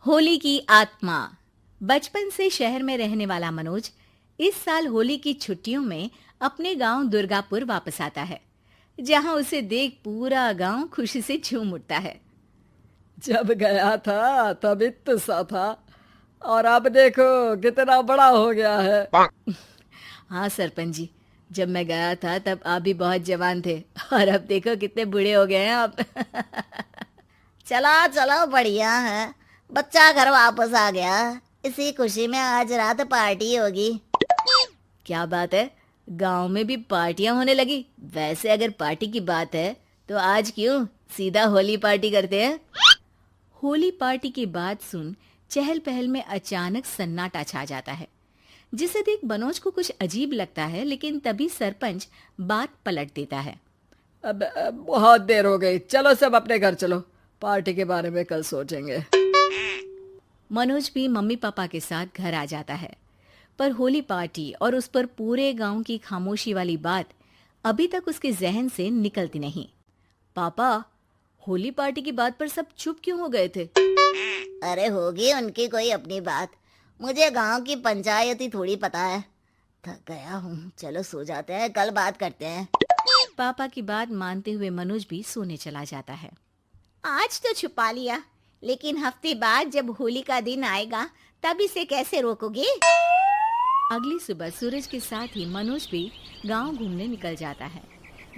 होली की आत्मा। बचपन से शहर में रहने वाला मनोज इस साल होली की छुट्टियों में अपने गांव दुर्गापुर वापस आता है, जहां उसे देख पूरा गांव खुशी से झूम उठता है। जब गया था तब इतना सा था और अब देखो कितना बड़ा हो गया है। हाँ सरपंच जी, जब मैं गया था तब आप भी बहुत जवान थे और अब देखो कितने बूढ़े हो गए हैं आप। चलो चलो बढ़िया है। बच्चा घर वापस आ गया। इसी खुशी में आज रात पार्टी होगी। क्या बात है, गांव में भी पार्टियां होने लगी। वैसे अगर पार्टी की बात है तो आज क्यों सीधा होली पार्टी करते हैं। होली पार्टी की बात सुन चहल पहल में अचानक सन्नाटा छा जाता है, जिसे देख मनोज को कुछ अजीब लगता है। लेकिन तभी सरपंच बात पलट देता है। अब बहुत देर हो गई, चलो सब अपने घर चलो, पार्टी के बारे में कल सोचेंगे। मनोज भी मम्मी पापा के साथ घर आ जाता है, पर होली पार्टी और उस पर पूरे गांव की खामोशी वाली बात अभी तक उसके जहन से निकलती नहीं। पापा, होली पार्टी की बात पर सब चुप क्यों हो गए थे? अरे होगी उनकी कोई अपनी बात। मुझे गांव की पंचायत ही थोड़ी पता है। थक गया हूँ, चलो सो जाते हैं, कल बात करते हैं। पापा की बात मानते हुए मनोज भी सोने चला जाता है। आज तो छुपा लिया, लेकिन हफ्ते बाद जब होली का दिन आएगा तब इसे कैसे रोकोगे? अगली सुबह सूरज के साथ ही मनोज भी गांव घूमने निकल जाता है,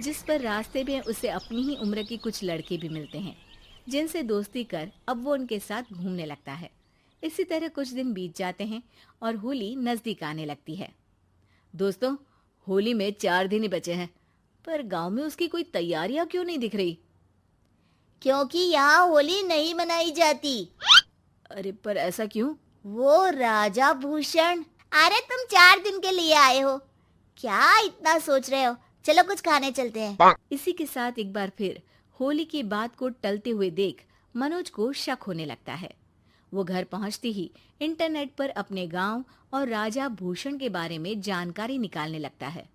जिस पर रास्ते में उसे अपनी ही उम्र के कुछ लड़के भी मिलते हैं, जिनसे दोस्ती कर अब वो उनके साथ घूमने लगता है। इसी तरह कुछ दिन बीत जाते हैं और होली नजदीक आने लगती है। दोस्तों, होली में 4 दिन ही बचे हैं, पर गांव में उसकी कोई तैयारियां क्यों नहीं दिख रही? क्योंकि यहाँ होली नहीं मनाई जाती। अरे पर ऐसा क्यों? वो राजा भूषण। अरे तुम 4 दिन के लिए आए हो, क्या इतना सोच रहे हो? चलो कुछ खाने चलते हैं। इसी के साथ एक बार फिर होली की बात को टलते हुए देख मनोज को शक होने लगता है। वो घर पहुंचते ही इंटरनेट पर अपने गांव और राजा भूषण के बारे में जानकारी निकालने लगता है।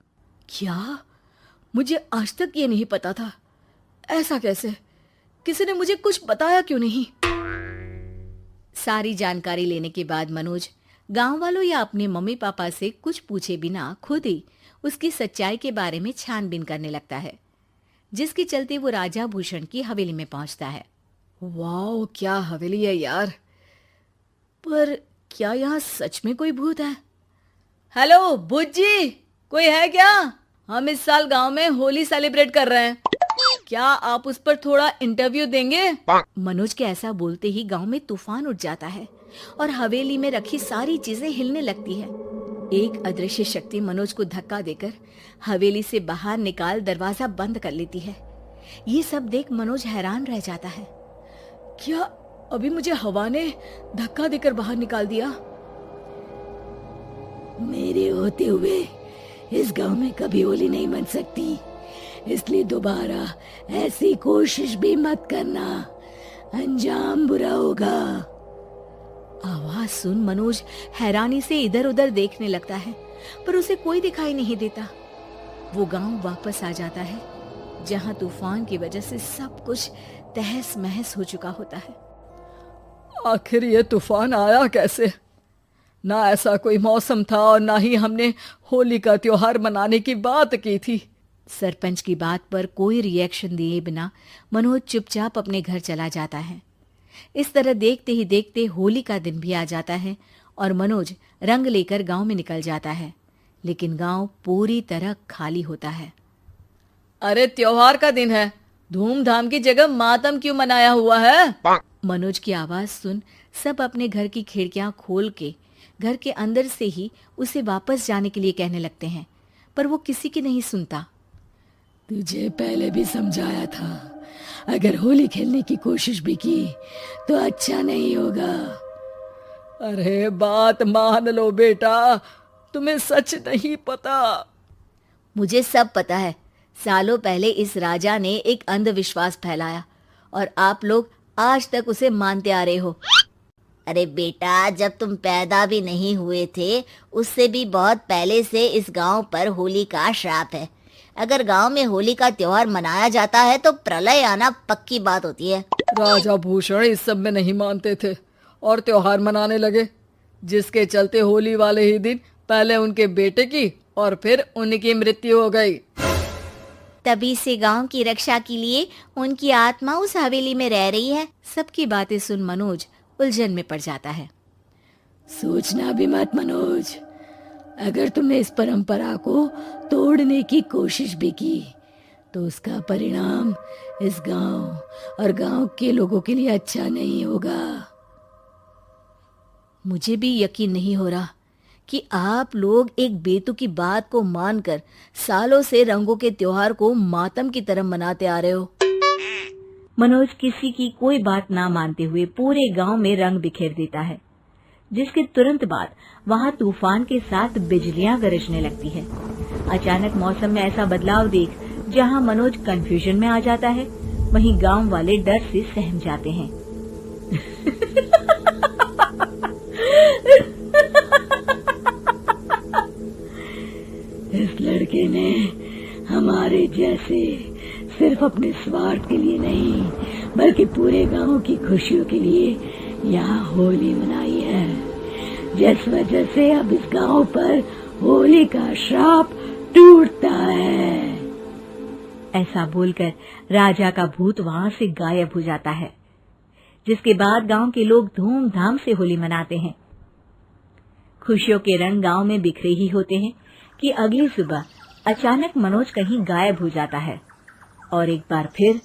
क्या? मुझे आज तक ये नहीं पता था। ऐसा कैसे? किसी ने मुझे कुछ बताया क्यों नहीं? सारी जानकारी लेने के बाद मनोज गांव वालों या अपने मम्मी पापा से कुछ पूछे बिना खुद ही उसकी सच्चाई के बारे में छानबीन करने लगता है, जिसके चलते वो राजा भूषण की हवेली में पहुंचता है। वाह, क्या हवेली है यार। पर क्या यहाँ सच में कोई भूत है? हेलो भूत जी, कोई है क्या? हम इस साल गांव में होली सेलिब्रेट कर रहे हैं, क्या आप उस पर थोड़ा इंटरव्यू देंगे? मनोज के ऐसा बोलते ही गांव में तूफान उठ जाता है और हवेली में रखी सारी चीजें हिलने लगती है। एक अदृश्य शक्ति मनोज को धक्का देकर हवेली से बाहर निकाल दरवाजा बंद कर लेती है। ये सब देख मनोज हैरान रह जाता है। क्या अभी मुझे हवा ने धक्का देकर बाहर निकाल दिया? मेरे होते हुए इस गांव में कभी होली नहीं मन सकती, इसलिए दोबारा ऐसी कोशिश भी मत करना, अंजाम बुरा होगा। आवाज सुन मनोज हैरानी से इधर उधर देखने लगता है, पर उसे कोई दिखाई नहीं देता। वो गांव वापस आ जाता है, जहां तूफान की वजह से सब कुछ तहस महस हो चुका होता है। आखिर ये तूफान आया कैसे? ना ऐसा कोई मौसम था और ना ही हमने होली का त्योहार मनाने की बात की थी। सरपंच की बात पर कोई रिएक्शन दिए बिना मनोज चुपचाप अपने घर चला जाता है। इस तरह देखते ही देखते होली का दिन भी आ जाता है और मनोज रंग लेकर गांव में निकल जाता है, लेकिन गांव पूरी तरह खाली होता है। अरे त्योहार का दिन है, धूमधाम की जगह मातम क्यों मनाया हुआ है? मनोज की आवाज सुन सब अपने घर की खिड़कियां खोल के घर के अंदर से ही उसे वापस जाने के लिए कहने लगते हैं, पर वो किसी की नहीं सुनता। तुझे पहले भी समझाया था, अगर होली खेलने की कोशिश भी की तो अच्छा नहीं होगा। अरे बात मान लो बेटा, तुम्हें सच नहीं पता। मुझे सब पता है। सालों पहले इस राजा ने एक अंधविश्वास फैलाया और आप लोग आज तक उसे मानते आ रहे हो। अरे बेटा, जब तुम पैदा भी नहीं हुए थे उससे भी बहुत पहले से इस गांव पर होली का श्राप है। अगर गांव में होली का त्योहार मनाया जाता है तो प्रलय आना पक्की बात होती है। राजा भूषण इस सब में नहीं मानते थे और त्योहार मनाने लगे, जिसके चलते होली वाले ही दिन पहले उनके बेटे की और फिर उनकी मृत्यु हो गई। तभी से गांव की रक्षा के लिए उनकी आत्मा उस हवेली में रह रही है। सबकी बातें सुन मनोज उलझन में पड़ जाता है। सोचना भी मत मनोज, अगर तुमने इस परंपरा को तोड़ने की कोशिश भी की तो उसका परिणाम इस गांव और गांव के लोगों के लिए अच्छा नहीं होगा। मुझे भी यकीन नहीं हो रहा कि आप लोग एक बेतुकी बात को मानकर सालों से रंगों के त्योहार को मातम की तरह मनाते आ रहे हो। मनोज किसी की कोई बात ना मानते हुए पूरे गांव में रंग बिखेर देता है, जिसके तुरंत बाद वहां तूफान के साथ बिजलियां गरजने लगती है। अचानक मौसम में ऐसा बदलाव देख जहां मनोज कंफ्यूजन में आ जाता है, वहीं गांव वाले डर से सहम जाते हैं। इस लड़के ने हमारे जैसे सिर्फ अपने स्वार्थ के लिए नहीं बल्कि पूरे गांव की खुशियों के लिए यहाँ होली मनाई है, जिस वजह से अब इस गांव पर होली का श्राप टूटता है। ऐसा बोलकर राजा का भूत वहां से गायब हो जाता है, जिसके बाद गांव के लोग धूमधाम से होली मनाते हैं। खुशियों के रंग गांव में बिखरे ही होते हैं कि अगली सुबह अचानक मनोज कहीं गायब हो जाता है और एक बार फिर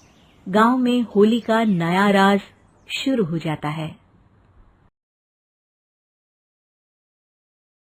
गांव में होली का नया राज शुरू हो जाता है।